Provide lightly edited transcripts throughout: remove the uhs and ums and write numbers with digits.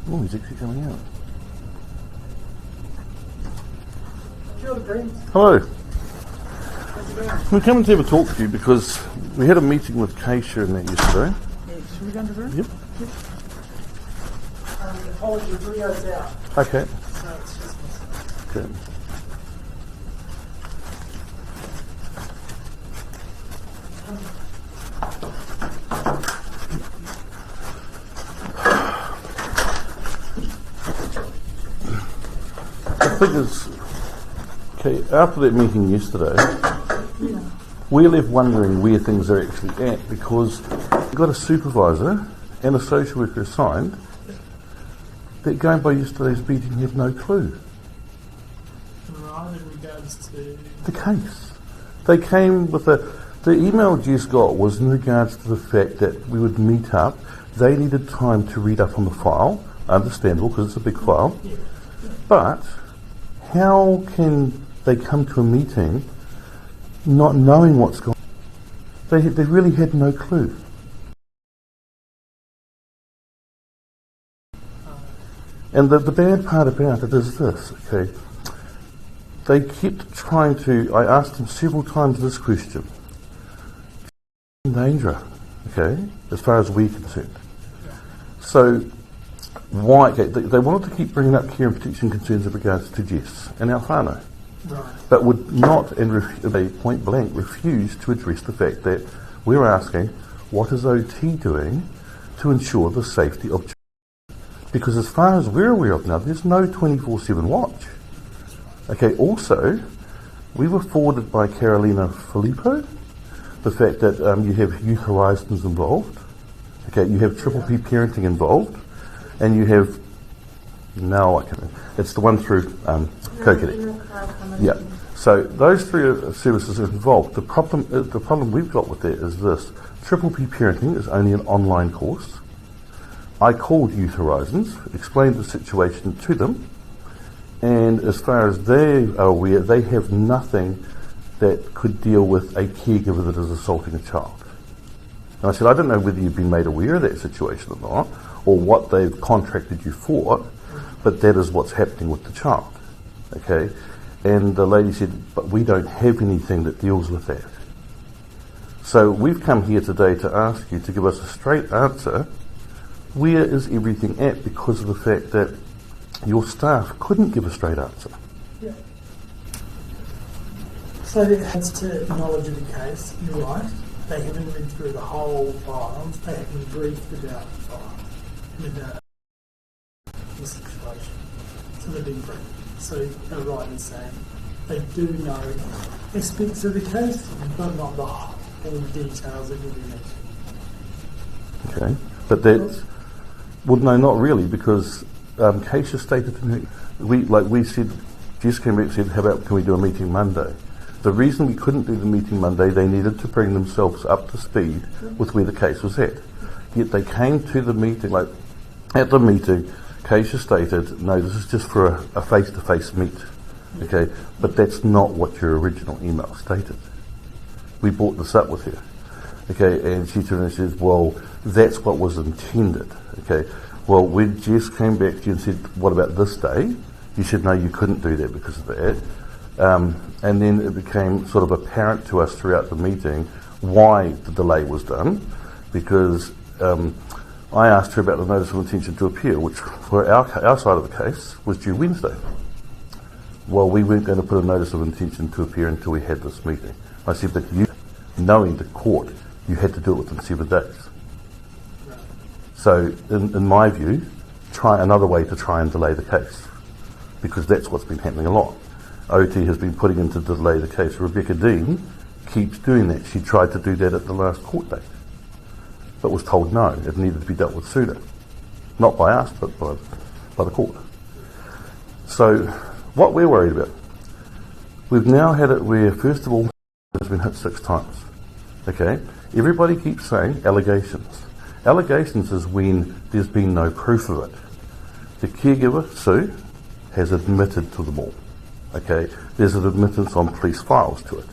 Oh, he's actually coming out. Kia ora, Brent. Hello. How's it going? We're coming to have a talk to you because we had a meeting with Keisha and that yesterday. Yeah, should we go into the room? Yep. Apologies, Rio's out. Okay. So it's just myself. Okay. The thing is, okay, after that meeting yesterday, we left wondering where things are actually at because we've got a supervisor and a social worker assigned that, going by yesterday's meeting, have no clue. Right, in regards to... The case. They came with the email Jess got was in regards to the fact that we would meet up. They needed time to read up on the file, understandable because it's a big file, but how can they come to a meeting not knowing what's going on? They really had no clue. And the bad part about it is this, okay? They kept trying to, I asked them several times this question. In danger, okay, as far as we're concerned. So, why, okay, they wanted to keep bringing up care and protection concerns in regards to Jess and our whānau. Right. But would not, and they point blank refused to address the fact that we're asking, what is OT doing to ensure the safety of children? Because as far as we're aware of now, there's no 24/7 watch. Okay, also, we were forwarded by Carolina Filippo the fact that you have Youth Horizons involved, okay, you have Triple P Parenting involved, and you have, it's the one through co-cadet. Yeah, so those three services are involved. The problem we've got with that is this. Triple P Parenting is only an online course. I called Youth Horizons, explained the situation to them, and as far as they are aware, they have nothing that could deal with a caregiver that is assaulting a child. And I said, I don't know whether you've been made aware of that situation or not, or what they've contracted you for, but that is what's happening with the child. Okay? And the lady said, but we don't have anything that deals with that. So we've come here today to ask you to give us a straight answer. Where is everything at, because of the fact that your staff couldn't give a straight answer? Yeah. So as to knowledge of the case, you're right. They haven't read through the whole files. They haven't briefed about the file and about the situation. So they've been briefed. So they're right in saying they do know aspects of the case, but not all the details that will be mentioned. Okay, but that's, well, no, not really, because Keisha stated to me, we said, Jess came back and said, how about can we do a meeting Monday? The reason we couldn't do the meeting Monday, they needed to bring themselves up to speed with where the case was at. Yet they came to the meeting, at the meeting, Keisha stated, no, this is just for a face-to-face meet, okay? But that's not what your original email stated. We brought this up with her, okay? And she turned and said, well, that's what was intended, okay? Well, when Jess came back to you and said, what about this day? You said, no, you couldn't do that because of that. And then it became sort of apparent to us throughout the meeting why the delay was done, because I asked her about the notice of intention to appear, which for our side of the case was due Wednesday. Well, we weren't going to put a notice of intention to appear until we had this meeting. I said, but you, knowing the court, you had to do it within 7 days. So, in my view, try another way to try and delay the case, because that's what's been happening a lot. OT has been putting in to delay the case. Rebecca Dean keeps doing that. She tried to do that at the last court date, but was told no, it needed to be dealt with sooner. Not by us, but by the court. So, what we're worried about, we've now had it where, first of all, has been hit 6 times. Okay? Everybody keeps saying allegations. Allegations is when there's been no proof of it. The caregiver, Sue, has admitted to them all. Okay? There's an admittance on police files to it.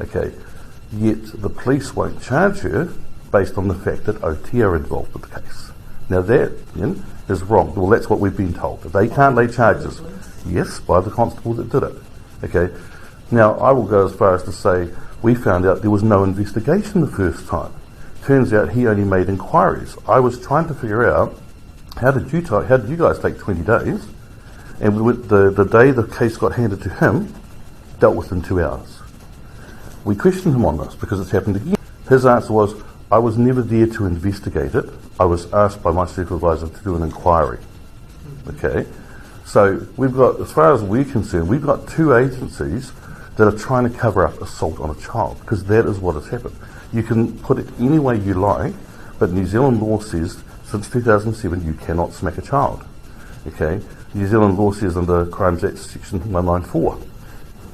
Okay? Yet the police won't charge her based on the fact that OT are involved with the case. Now that is wrong. Well, that's what we've been told. They can't lay charges. Yes, by the constable that did it. Okay. Now, I will go as far as to say we found out there was no investigation the first time. Turns out he only made inquiries. I was trying to figure out how did you guys take 20 days? And the day the case got handed to him, dealt with in 2 hours. We questioned him on this because it's happened again. His answer was, I was never there to investigate it. I was asked by my supervisor to do an inquiry. Okay, so we've got, as far as we're concerned, we've got 2 agencies that are trying to cover up assault on a child, because that is what has happened. You can put it any way you like, but New Zealand law says since 2007 you cannot smack a child. Okay, New Zealand law says under Crimes Act section 194,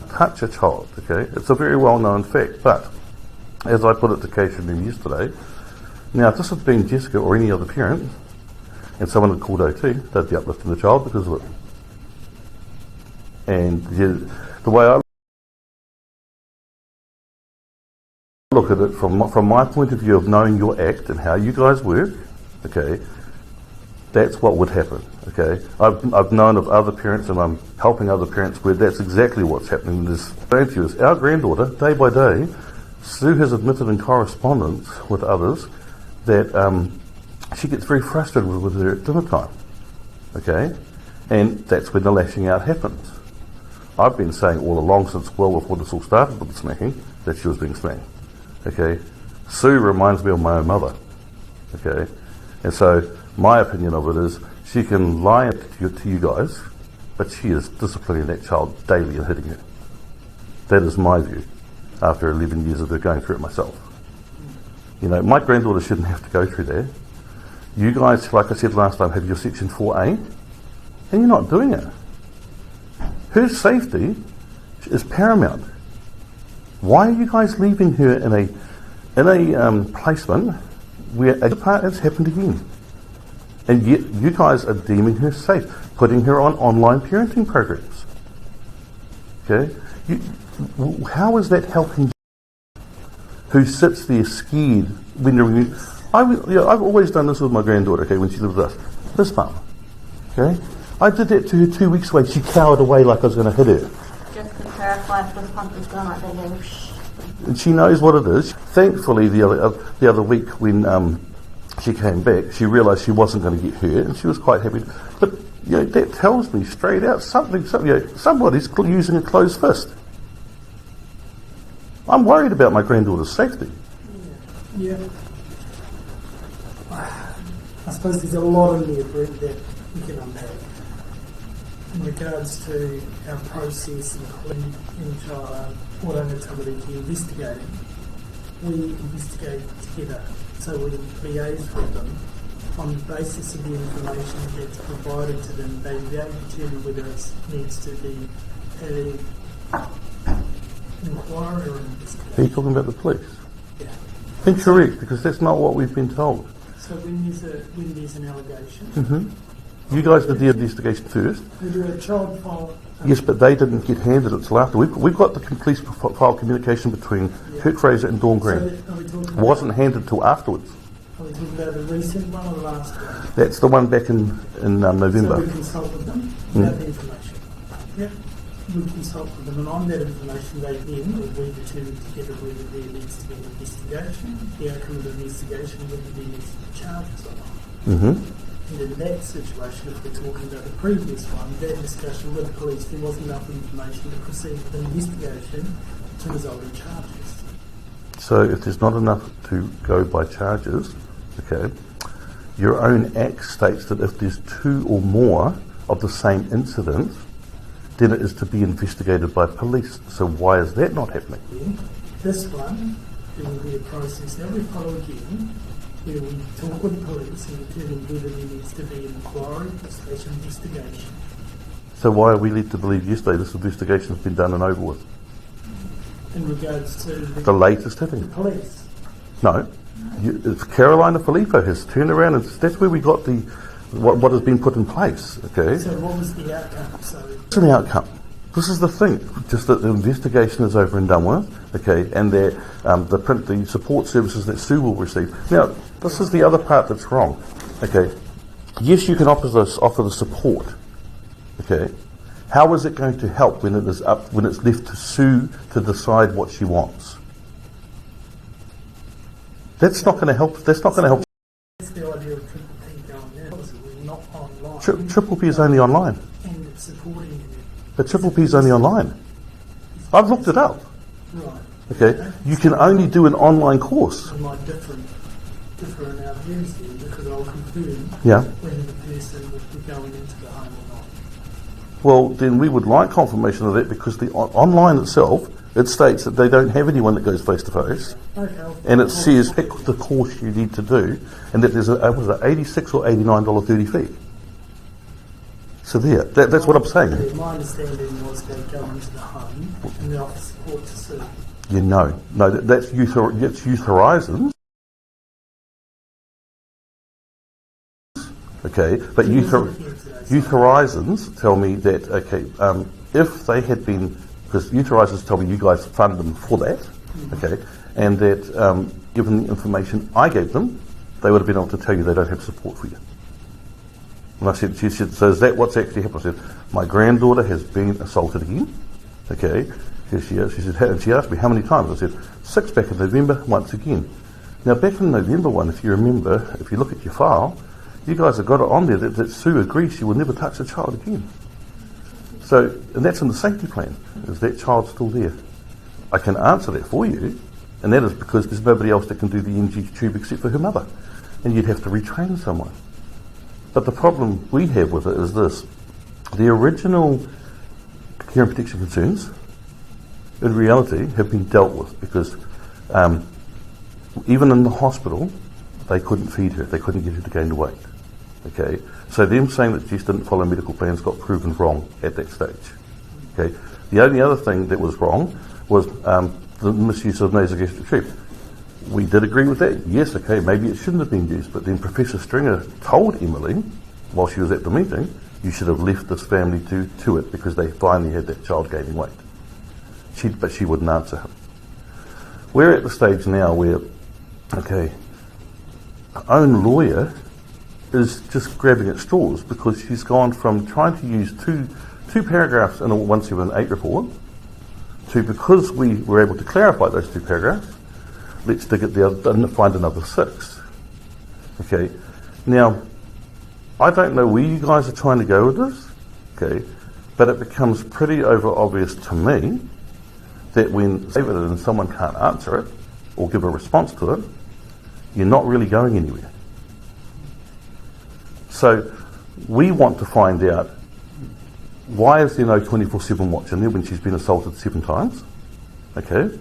touch a child. Okay, it's a very well known fact, but as I put it to Keisha yesterday, now if this had been Jessica or any other parent and someone had called OT, they'd be uplifting the child because of it. And the way I look at it from my point of view of knowing your act and how you guys work, okay, that's what would happen. Okay, I've known of other parents, and I'm helping other parents where that's exactly what's happening. Our granddaughter, day by day, Sue has admitted in correspondence with others that she gets very frustrated with her at dinner time. Okay, and that's when the lashing out happens. I've been saying all along, since well before this all started with the smacking, that she was being smacked. Okay, Sue reminds me of my own mother. Okay, and so my opinion of it is she can lie to you guys, but she is disciplining that child daily and hitting her. That is my view, after 11 years of her going through it myself. You know, my granddaughter shouldn't have to go through that. You guys, like I said last time, have your section 4A, and you're not doing it. Her safety is paramount. Why are you guys leaving her in a placement where a part has happened again? And yet you guys are deeming her safe, putting her on online parenting programs. Okay? How is that helping you? Who sits there scared when you're... I've always done this with my granddaughter, okay, when she lived with us. This mum, okay? I did that to her 2 weeks away. She cowered away like I was going to hit her. Just to clarify, if the pump is going like that, then And she knows what it is. Thankfully, the other week when she came back, she realised she wasn't going to get hurt, and she was quite happy. But you know, that tells me straight out something. You know, somebody's using a closed fist. I'm worried about my granddaughter's safety. Yeah. I suppose there's a lot in there, Brent, that we can unpack. In regards to our process, including in child autonomy investigating, we investigate together. So we liaise with them on the basis of the information that's provided to them. They be able to determine whether it needs to be an inquiry or an investigation. Are you talking about the police? Yeah. Incorrect, because that's not what we've been told. So when there's an allegation, You guys did the investigation first. we do a child file. Yes, but they didn't get handed it till after. We've got the police file communication between Kurt Fraser and Dawn Green. So are we talking It wasn't handed till afterwards. Are we talking about the recent one or the last one? That's the one back in November. So we consult with them about the information. Yeah, we consult with them, and on that information, they then, or we determine together whether there needs to be an investigation, the outcome of the investigation, whether there needs to be charges or not. And in that situation, if we're talking about the previous one, that discussion with the police, there wasn't enough information to proceed with an investigation to result in charges. So if there's not enough to go by charges, okay, your own act states that if there's 2 or more of the same incident, then it is to be investigated by police. So why is that not happening? Yeah. This one, there will be a process that we follow again, where we talk with police and determine whether there needs to be an inquiry / investigation. So why are we led to believe yesterday this investigation's been done and over with? In regards to The latest the hitting? police. No. It's Carolina Filippo has turned around, and that's where we got what has been put in place, okay? So what was the outcome? So It's an outcome. This is the thing, just that the investigation is over and done with, okay, and the support services that Sue will receive. Now, this is the other part that's wrong, okay. yes, you can offer the support. Okay, how is it going to help when it's left to Sue to decide what she wants? That's not going to help. That's not going to help. That's the idea of Triple P going now. We're not online. Triple P is only online. And it's supporting it. But Triple P is only online. I've looked it up. Right. Okay, you can only do an online course. We might differ in our views here because I'll confirm Yeah. whether the person would be going into the home or not. Well, then we would like confirmation of that because the online itself, it states that they don't have anyone that goes face to face, Okay. and it says pick the course you need to do, and that there's a was it $86 or $89.30 fee. So there, that's what I'm saying. My understanding was they go into the home and they offer support to Sue. You know, no, that's Youth Horizons. Okay, but Youth Horizons tell me that if they had been, because Youth Horizons tell me you guys fund them for that, okay, and that given the information I gave them, they would have been able to tell you they don't have support for you. And I said, she said, so is that what's actually happened? I said, my granddaughter has been assaulted again, okay. She said, and she asked me how many times. I said, 6 back in November, once again. Now back in November one, if you remember, if you look at your file, you guys have got it on there that Sue agrees she will never touch the child again. So, and that's in the safety plan. Is that child still there? I can answer that for you, and that is because there's nobody else that can do the NG tube except for her mother. And you'd have to retrain someone. But the problem we have with it is this. The original care and protection concerns, in reality, have been dealt with because even in the hospital, they couldn't feed her. They couldn't get her to gain the weight. Okay, so them saying that Jess didn't follow medical plans got proven wrong at that stage. Okay, the only other thing that was wrong was the misuse of nasogastric tube. We did agree with that. Yes, okay, maybe it shouldn't have been used, but then Professor Stringer told Emily while she was at the meeting, you should have left this family to it because they finally had that child gaining weight. But she wouldn't answer him. We're at the stage now where, okay, our own lawyer is just grabbing at straws because she's gone from trying to use two paragraphs in a 178 report to, because we were able to clarify those 2 paragraphs, let's dig at the other and find another 6. Okay, now I don't know where you guys are trying to go with this, okay, but it becomes pretty obvious to me that when David and someone can't answer it or give a response to it, you're not really going anywhere. So we want to find out, why is there no 24/7 watch in there when she's been assaulted 7 times? Okay.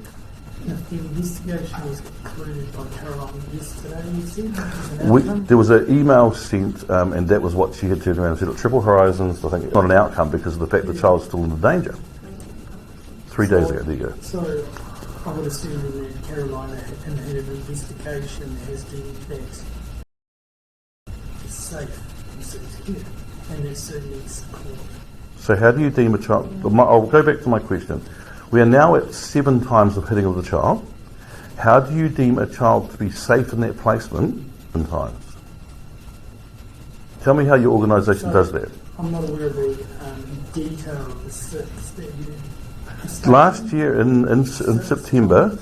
If the investigation was concluded by Caroline yesterday, you said, there was an email sent, and that was what she had turned around and said, look, Triple Horizons, I think it's not an outcome because of the fact the child's still in danger. 3 days ago, there you go. So I would assume that Carolina in her investigation has deemed that it's safe and secure, and there's certainly support. So how do you deem a child? I'll go back to my question. We are now at 7 times of hitting of the child. How do you deem a child to be safe in that placement in times? Tell me how your organisation does that. I'm not aware of the detail of the 6 that you... Last year in September,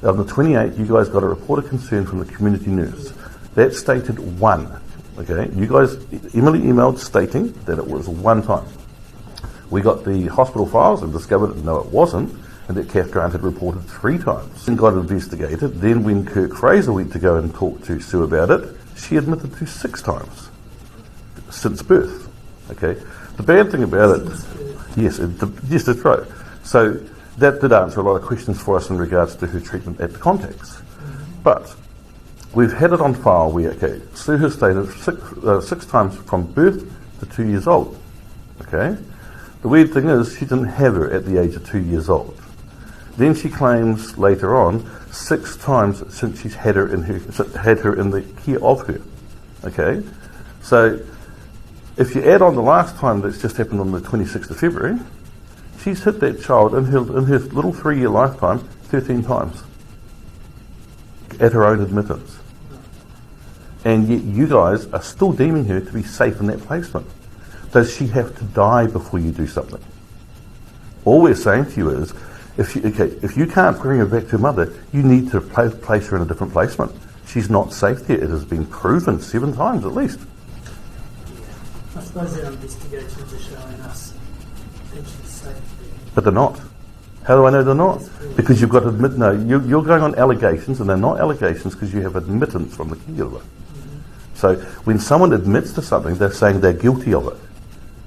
on the 28th, you guys got a report of concern from the community nurse. That stated 1. Okay, you guys, Emily emailed stating that it was 1 time. We got the hospital files and discovered that no, it wasn't, and that Kath Grant had reported 3 times. And got investigated. Then when Kirk Fraser went to go and talk to Sue about it, she admitted to 6 times since birth. Okay, the bad thing about it, yes, that's right. So that did answer a lot of questions for us in regards to her treatment at the contacts. But we've had it on file where, okay, Sue has stated 6 times from birth to 2 years old. Okay, the weird thing is she didn't have her at the age of 2 years old. Then she claims later on 6 times since she's had her in the care of her. Okay, so if you add on the last time that's just happened on the 26th of February, she's hit that child in her little 3-year lifetime 13 times at her own admittance. And yet you guys are still deeming her to be safe in that placement. Does she have to die before you do something? All we're saying to you is, if you can't bring her back to her mother, you need to place her in a different placement. She's not safe there. It has been proven 7 times at least. I suppose our investigations are showing us that she's safe. But they're not. How do I know they're not? Because you've got to admit, no, you're going on allegations, and they're not allegations because you have admittance from the Kiwibank. So when someone admits to something, they're saying they're guilty of it.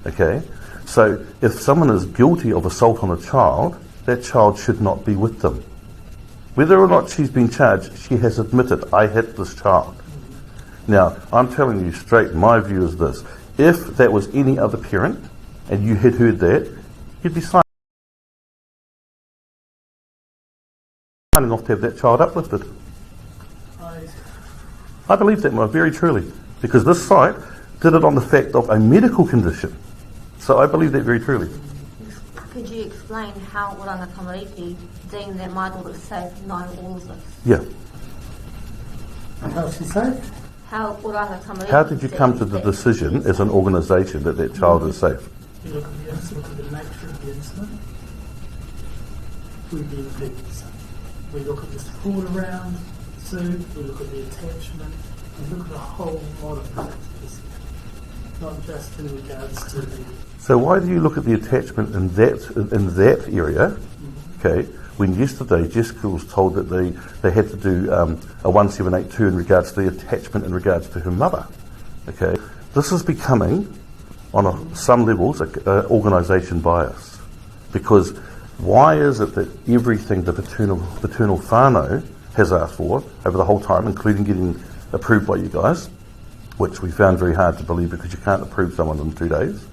Okay? So if someone is guilty of assault on a child, that child should not be with them. Whether or not she's been charged, she has admitted, I hit this child. Now, I'm telling you straight, my view is this. If that was any other parent, and you had heard that, you'd be signing off to have that child uplifted. I believe that, very truly, because this site did it on the fact of a medical condition. So I believe that very truly. Could you explain how Oranga Tamariki deemed that my daughter is safe knowing all of this? Yeah. How she safe? How Oranga Tamariki... How did you come to the decision as an organisation that that child is safe? You look at the nature of the incident. We deem people safe. We look at the support around Sue, we look at the attachment, we look at a whole lot of factors, not just in regards to the... So why do you look at the attachment in that area, okay, when yesterday Jessica was told that they had to do a 1782 in regards to the attachment in regards to her mother, okay? This is becoming, on some levels, an organisation bias, because why is it that everything the paternal whānau has asked for over the whole time, including getting approved by you guys, which we found very hard to believe because you can't approve someone in 2 days.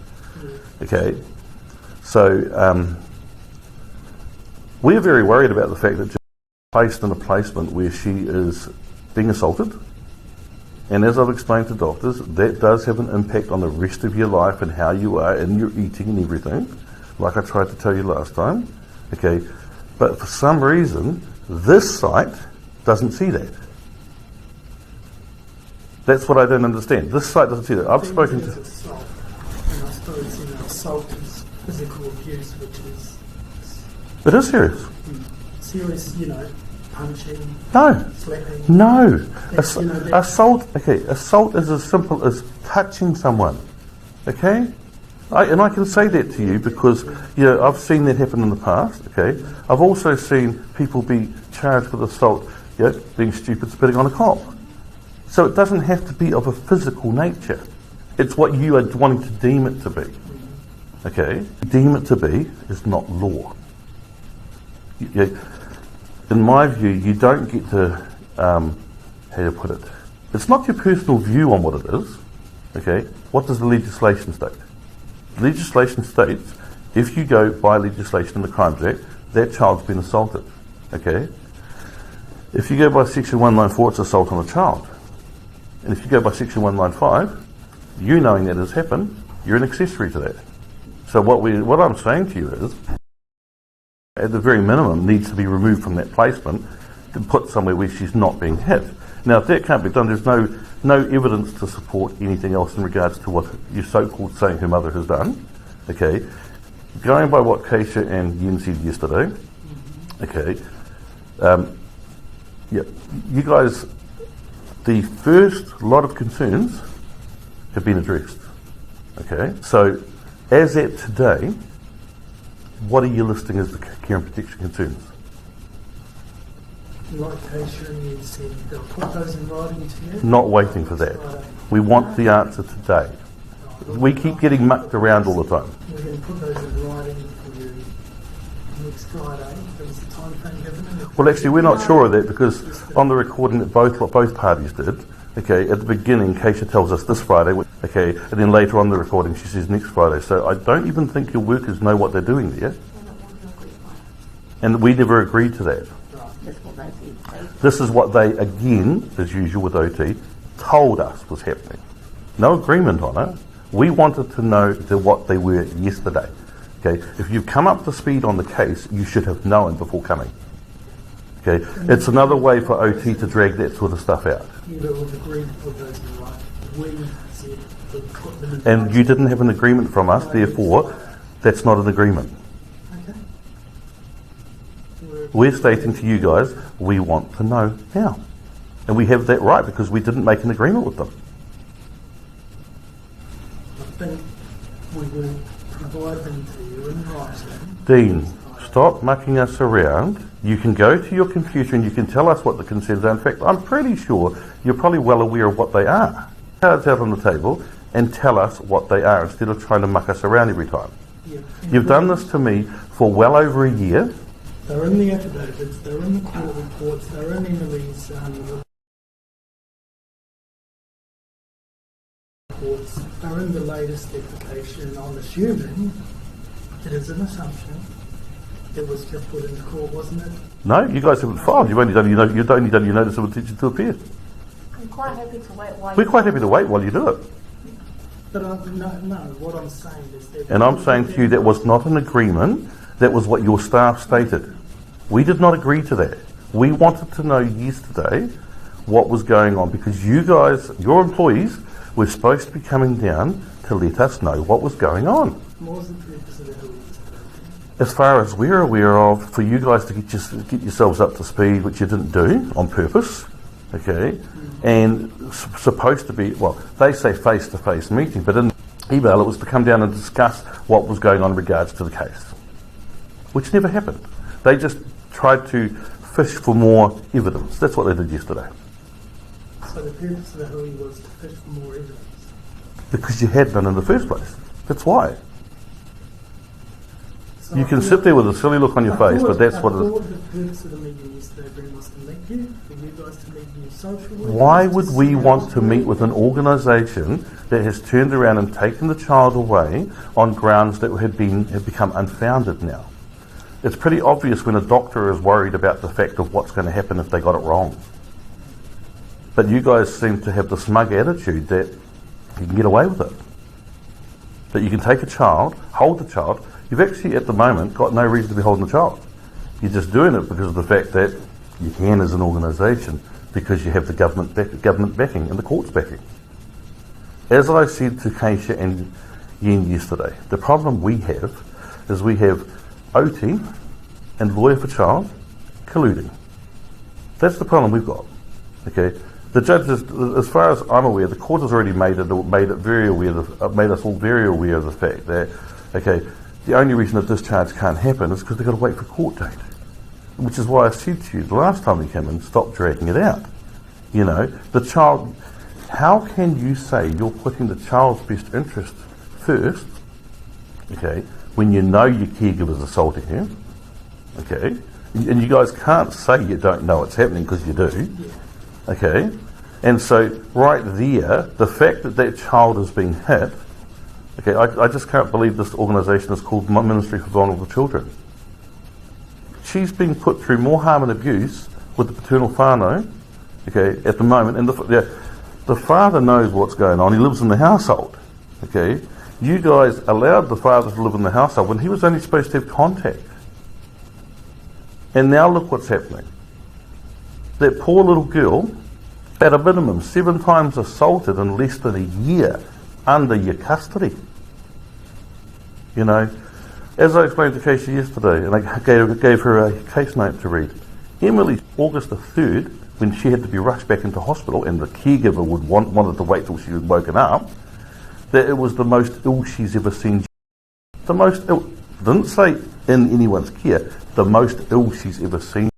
Okay, so we're very worried about the fact that she's placed in a placement where she is being assaulted, and as I've explained to doctors, that does have an impact on the rest of your life and how you are and your eating and everything, like I tried to tell you last time. Okay, but for some reason this site doesn't see that. That's what I don't understand. This site doesn't see that. I've spoken to... Assault, and I suppose, assault is physical abuse, which is... It is serious. Serious, punching, No. slapping. No. That's, Assault is as simple as touching someone. Okay? I can say that to you because, I've seen that happen in the past, okay? I've also seen people be charged with assault, being stupid, spitting on a cop. So it doesn't have to be of a physical nature. It's what you are wanting to deem it to be. Okay? Deem it to be is not law. In my view, you don't get to, how do you put it? It's not your personal view on what it is. Okay? What does the legislation state? Legislation states, if you go by legislation in the Crimes Act, that child's been assaulted. Okay? If you go by Section 194, it's assault on a child. And if you go by Section 195, you knowing that has happened, you're an accessory to that. So what I'm saying to you is, at the very minimum, needs to be removed from that placement to put somewhere where she's not being hit. Now, if that can't be done, there's no evidence to support anything else in regards to what you're so-called saying her mother has done. Okay, going by what Keisha and Yen said yesterday. Okay, you guys, the first lot of concerns have been addressed. Okay, so as at today, what are you listing as the care and protection concerns? Like Keisha and you said, they'll put those in writing to you. Not waiting for that. We want the answer today. We keep getting mucked around all the time. We're going to put those in writing for you next Friday. Is the time frame given? Well, actually, we're not sure of that because on the recording that both parties did, okay, at the beginning, Keisha tells us this Friday, okay, and then later on the recording, she says next Friday. So I don't even think your workers know what they're doing there. And we never agreed to that. This is what they, again, as usual with OT, told us was happening. No agreement on it. We wanted to know what they were yesterday. Okay, if you've come up to speed on the case, you should have known before coming. Okay, it's another way for OT to drag that sort of stuff out. you that was agreed with those in right. We said to put them in. And you didn't have an agreement from us, therefore, that's not an agreement. Okay. We're stating to you guys, we want to know now. And we have that right because we didn't make an agreement with them. I think we will provide them to you in writing. Dean, stop mucking us around. You can go to your computer and you can tell us what the concerns are. In fact, I'm pretty sure you're probably well aware of what they are. Cards out on the table and tell us what they are instead of trying to muck us around every time. Yeah. You've done this to me for well over a year. They're in the affidavits, they're in the court reports, they're in Emily's reports, they're in the latest application. I'm assuming it is an assumption. It was just put into court, wasn't it? No, you guys haven't filed. You've only done your notice of intention to appear. I'm quite happy to wait while We're quite happy to wait while you do it. But no, what I'm saying is that... And I'm saying to you that was not an agreement. That was what your staff stated. We did not agree to that. We wanted to know yesterday what was going on because you guys, your employees, were supposed to be coming down to let us know what was going on. What was the purpose of the hearing? As far as we're aware of, for you guys to get yourselves up to speed, which you didn't do on purpose, okay, and supposed to be, well, they say face-to-face meeting, but in email it was to come down and discuss what was going on in regards to the case, which never happened. They just tried to fish for more evidence. That's what they did yesterday. So the purpose of the hearing was to fish for more evidence? Because you had none in the first place. That's why. So You can sit there with a silly look on your face, but that's what it is. I thought the purpose of the meeting yesterday, Brent, was to meet you, for you guys to meet your social workers. Why would we want to meet with an organisation that has turned around and taken the child away on grounds that have become unfounded now? It's pretty obvious when a doctor is worried about the fact of what's going to happen if they got it wrong. But you guys seem to have the smug attitude that you can get away with it. That you can take a child, hold the child. You've actually, at the moment, got no reason to be holding the child. You're just doing it because of the fact that you can as an organisation, because you have the government backing and the court's backing. As I said to Keisha and Yen yesterday, the problem we have is we have OT and lawyer for child colluding. That's the problem we've got. Okay, the judges, as far as I'm aware, the court has already made us all very aware of the fact that, okay, the only reason a discharge can't happen is because they've got to wait for court date. Which is why I said to you the last time we came in, stop dragging it out. You know, the child, how can you say you're putting the child's best interest first, okay, when you know your caregiver's assaulting you, okay, and you guys can't say you don't know it's happening because you do, okay, and so right there, the fact that that child is being hit, okay, I just can't believe this organisation is called Ministry for Vulnerable Children. She's being put through more harm and abuse with the paternal whānau, okay, at the moment, and the father knows what's going on. He lives in the household, okay. You guys allowed the father to live in the household when he was only supposed to have contact. And now look what's happening. That poor little girl, at a minimum, 7 times assaulted in less than a year under your custody. You know, as I explained to Casey yesterday, and I gave her a case note to read, Emily, August the 3rd, when she had to be rushed back into hospital and the caregiver wanted to wait till she was woken up, that it was the most ill she's ever seen. The most ill, didn't say in anyone's care, the most ill she's ever seen.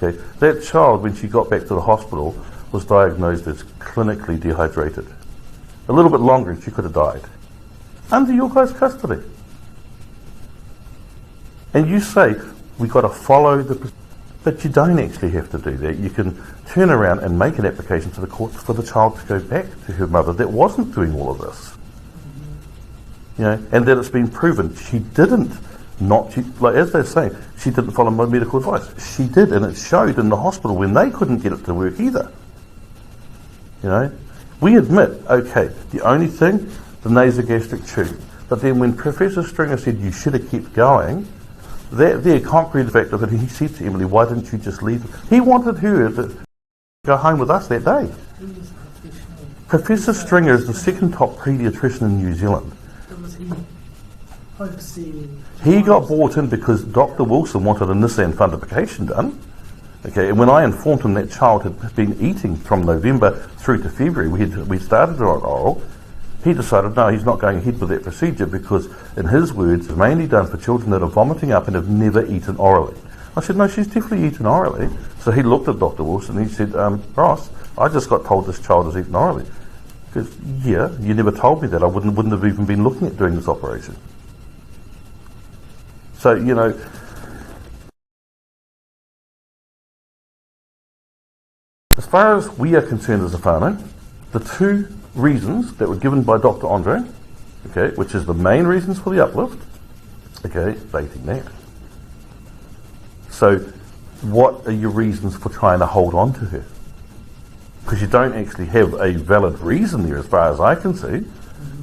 Okay, that child, when she got back to the hospital, was diagnosed as clinically dehydrated. A little bit longer and she could have died. Under your guys' custody. And you say, we've got to follow the... But you don't actually have to do that. You can turn around and make an application to the court for the child to go back to her mother that wasn't doing all of this. You know, and that it's been proven she didn't, like as they're saying, she didn't follow my medical advice. She did, and it showed in the hospital when they couldn't get it to work either. You know, we admit, okay, the only thing, the nasogastric tube. But then when Professor Stringer said you should have kept going, that there concrete fact of it, he said to Emily, why didn't you just leave? He wanted her to go home with us that day. Who was professional? Professor Stringer is the second top paediatrician in New Zealand. Was he overseeing? He got brought in because Dr. Wilson wanted a Nissan fundification done. Okay, and when I informed him that child had been eating from November through to February, we started on oral, he decided no, he's not going ahead with that procedure because, in his words, it's mainly done for children that are vomiting up and have never eaten orally. I said, no, she's definitely eaten orally. So he looked at Dr. Wilson and he said, Ross, I just got told this child has eaten orally. He goes, yeah, you never told me that. I wouldn't have even been looking at doing this operation. So, you know, as far as we are concerned as a whānau, the two reasons that were given by Dr. Andre, okay, which is the main reasons for the uplift, okay, dating that. So, what are your reasons for trying to hold on to her? Because you don't actually have a valid reason there as far as I can see.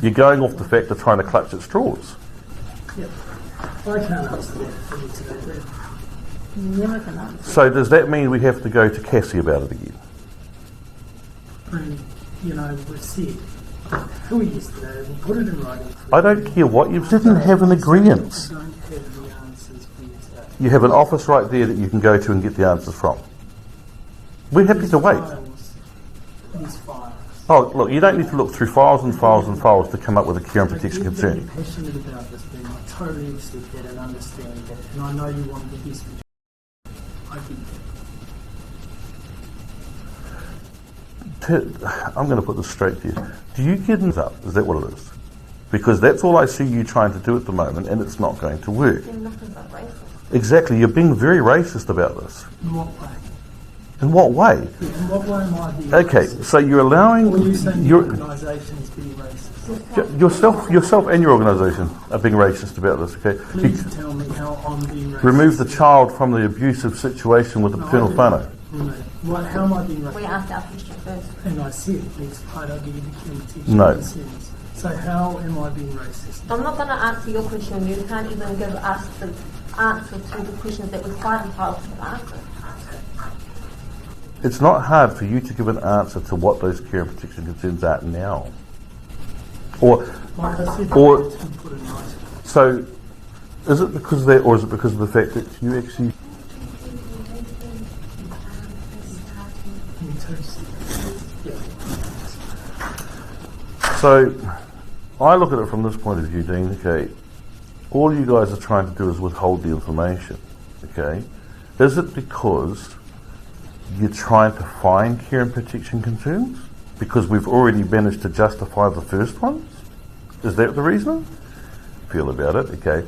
You're going off the fact of trying to clutch at straws. Yep. I can't answer that for you today, Brent. You never can answer. So does that mean we have to go to Cassie about it again? And, you know, we said, who yesterday, we put it in writing. I don't care what, you didn't have an agreement. I don't have the answers for you today. You have an office right there that you can go to and get the answers from. We're happy to wait. These files. Oh, look, you don't need to look through files and files and files to come up with a care and protection concern. I'm passionate about this, Ben. I totally accept that and understand that. And I know you want the best for you. I get that. I'm going to put this straight to you. Do you get it up? Is that what it is? Because that's all I see you trying to do at the moment, and it's not going to work. You're nothing but racist. Exactly, you're being very racist about this. In what way? In what way? Yeah, in what way am I being Okay, racist? so you're allowing Or are you saying the your, organisation is being racist? yourself and your organisation are being racist about this. Okay, Please tell me how I'm being racist. remove the child from the abusive situation with the paternal whānau. How am I being racist? We asked our question first. And I said, let's hide our protection No. concerns. So how am I being racist? I'm not going to answer your question. You can't even give us the answer to the questions that we're quite entitled to answer. It's not hard for you to give an answer to what those care and protection concerns are now. Or, Like I said, or it's been put in writing. so, is it because of that, or is it because of the fact that you actually? So, I look at it from this point of view, Dean. Okay, all you guys are trying to do is withhold the information. Okay, is it because you're trying to find care and protection concerns? Because we've already managed to justify the first ones? Is that the reason? Feel about it, okay.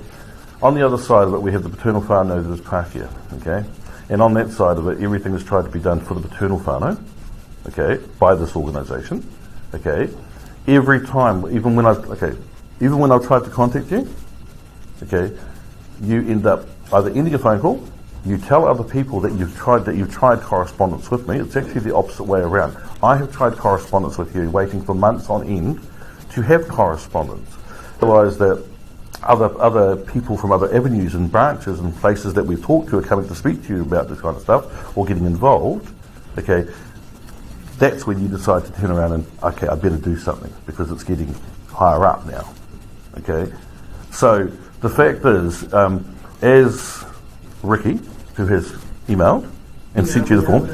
On the other side of it, we have the paternal whānau that is Pākehā, okay. And on that side of it, everything is tried to be done for the paternal whānau, okay, by this organisation, okay. Every time, even when I've tried to contact you, okay, you end up either ending a phone call. You tell other people that you've tried correspondence with me. It's actually the opposite way around. I have tried correspondence with you, waiting for months on end to have correspondence. Realize that other people from other avenues and branches and places that we've talked to are coming to speak to you about this kind of stuff or getting involved. Okay, that's when you decide to turn around and, okay, I better do something because it's getting higher up now. Okay, so the fact is, as Ricky, who has emailed and sent you the form.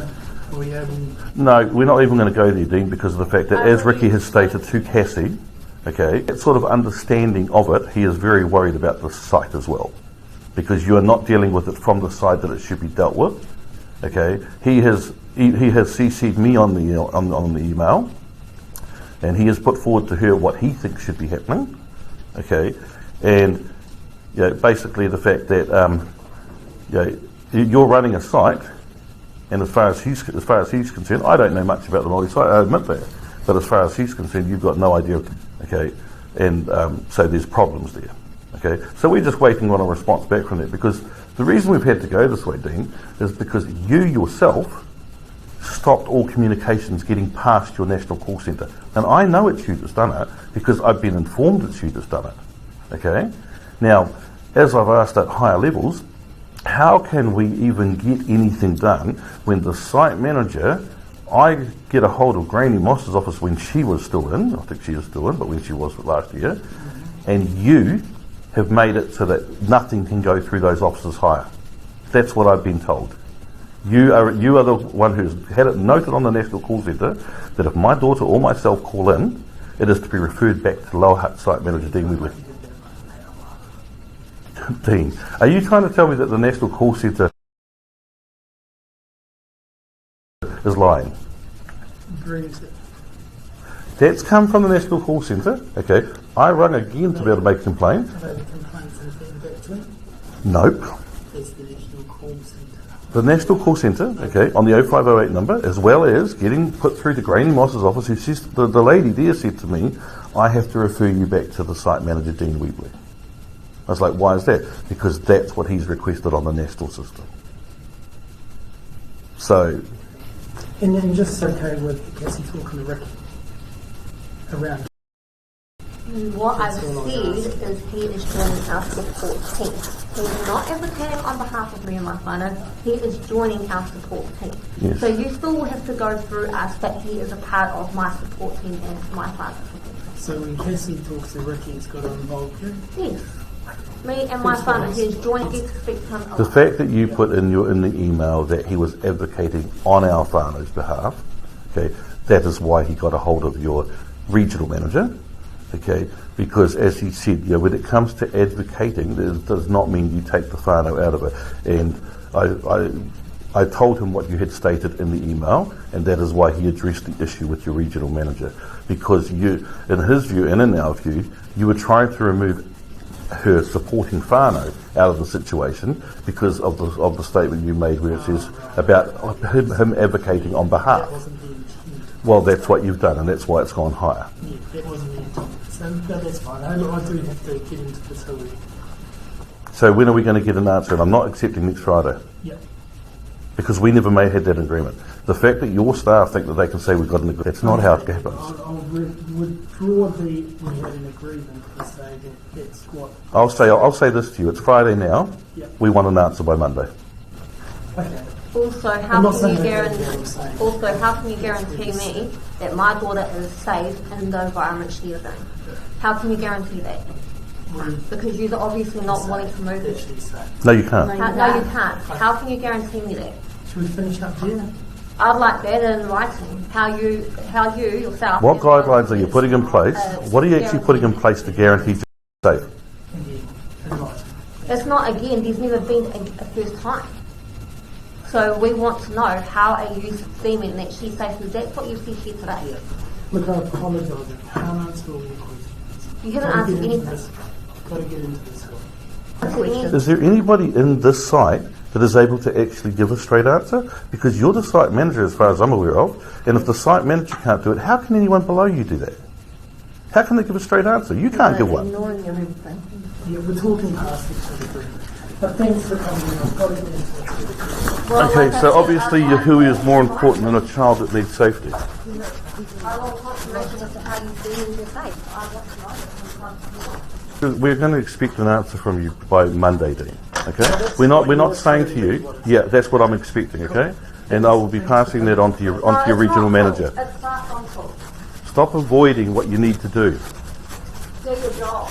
No, we're not even going to go there, Dean, because of the fact that, as Ricky has stated to Cassie, okay, that sort of understanding of it, he is very worried about the site as well, because you are not dealing with it from the side that it should be dealt with. Okay, he has CC'd me on the email, and he has put forward to her what he thinks should be happening. Okay, and basically the fact that you're running a site, and as far as he's concerned, I don't know much about the Māori site, I admit that, but as far as he's concerned, you've got no idea. Okay, and so there's problems there. Okay, so we're just waiting on a response back from that, because the reason we've had to go this way, Dean, is because you yourself stopped all communications getting past your national call centre, and I know it's you that's done it because I've been informed it's you that's done it. Okay, now as I've asked at higher levels, how can we even get anything done when the site manager I get a hold of Granny Moss's office when she was still in, I think she is still in, but when she was last year, and you have made it so that nothing can go through those offices higher. That's what I've been told. You are the one who's had it noted on the National Call Centre that if my daughter or myself call in, it is to be referred back to Lower Hutt Site Manager Dean Webley. Dean, are you trying to tell me that the National Call Centre is lying? That's come from the National Call Centre. Okay, I rang again to be able to make a complaint. Nope. The National Call Centre, okay, on the 0508 number, as well as getting put through to Granny Moss's office, who says, the lady there said to me, I have to refer you back to the site manager, Dean Webley. I was like, why is that? Because that's what he's requested on the national system. So... And then just okay with Cassie talking to Ricky around. What I've said is he is joining our support team. He's not advocating on behalf of me and my whānau, he is joining our support team. Yes. So you still will have to go through us, but he is a part of my support team and my whānau support team. So when Cassie talks to Ricky, it's got to involve you? Yes. Me and my whānau, he is joining, he expects him. The fact that you put in the email that he was advocating on our whānau's behalf, okay, that is why he got a hold of your regional manager. Okay, because as he said, when it comes to advocating, it does not mean you take the whānau out of it. And I told him what you had stated in the email, and that is why he addressed the issue with your regional manager. Because you, in his view and in our view, you were trying to remove her supporting whānau out of the situation because of the statement you made where it says about him advocating on behalf. Well, that's what you've done, and that's why it's gone higher. Yeah, that wasn't the intent. So that's fine. I do have to get into this whole week. So when are we going to get an answer? And I'm not accepting next Friday. Yep. Because we never had that agreement. The fact that your staff think that they can say we've got an agreement, that's not how it happens. I'll withdraw we had an agreement and say that that's what... I'll say this to you. It's Friday now. Yep. We want an answer by Monday. Okay. Also, how can you guarantee me that my daughter is safe in the environment she is in? How can you guarantee that? Because you're obviously not wanting to move it. No, you can't. No, you can't. How can you guarantee me that? Should we finish up here? I'd like that in writing. How you yourself. What guidelines are you putting in place? What are you actually putting in place to guarantee safe? It's not again. There's never been a first time. So we want to know how are you seeming that she's safe, because that's what you said here today. Yeah. Look, I apologise. I can't answer all your questions. You haven't answered anything. I've got to get into this one. Is there anybody in this site that is able to actually give a straight answer? Because you're the site manager as far as I'm aware of, and if the site manager can't do it, how can anyone below you do that? How can they give a straight answer? You can't give one. Yeah, we're talking past each other. But thanks for coming in. I've got to get into this. Okay, so obviously Yahui is more important than a child that needs safety. I want confirmation as to how you feel you're safe. I want to know. We're going to expect an answer from you by Monday, Dean. Okay? We're not saying to you, yeah, that's what I'm expecting, okay? And I will be passing that on to your regional manager. It's not on. Stop avoiding what you need to do. Do your job.